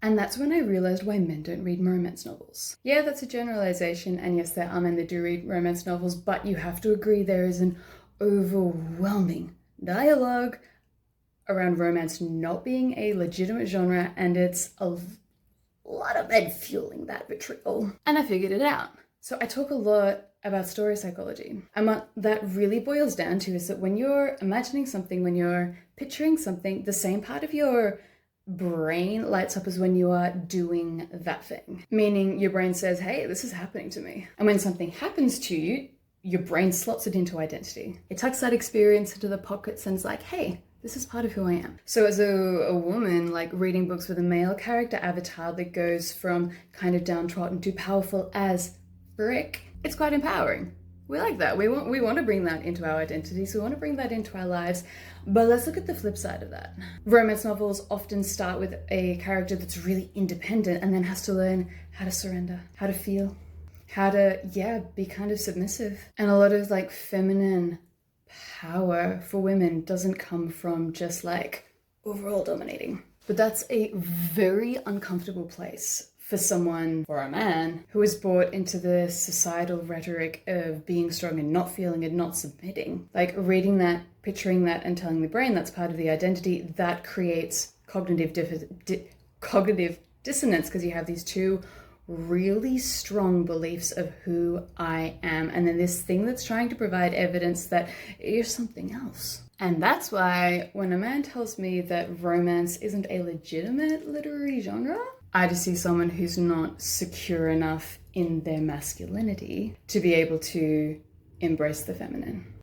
And that's when I realized why men don't read romance novels. Yeah, that's a generalization, and yes, there are men that do read romance novels, but you have to agree there is an overwhelming dialogue around romance not being a legitimate genre, and it's a lot of men fueling that vitriol. And I figured it out. So I talk a lot about story psychology. And what that really boils down to is that when you're imagining something, when you're picturing something, the same part of your brain lights up as when you are doing that thing. Meaning your brain says, hey, this is happening to me. And when something happens to you, your brain slots it into identity. It tucks that experience into the pockets and is like, hey, this is part of who I am. So as a woman, like reading books with a male character avatar that goes from kind of downtrodden to powerful as frick, it's quite empowering. We like that. We want to bring that into our identities. We want to bring that into our lives. But let's look at the flip side of that. Romance novels often start with a character that's really independent and then has to learn how to surrender, how to feel, how to, be kind of submissive. And a lot of like feminine power for women doesn't come from just like overall dominating. But that's a very uncomfortable place for someone, or a man, who is brought into the societal rhetoric of being strong and not feeling and not submitting. Like reading that, picturing that, and telling the brain that's part of the identity, that creates cognitive dissonance, because you have these two really strong beliefs of who I am, and then this thing that's trying to provide evidence that you're something else. And that's why when a man tells me that romance isn't a legitimate literary genre, I just see someone who's not secure enough in their masculinity to be able to embrace the feminine.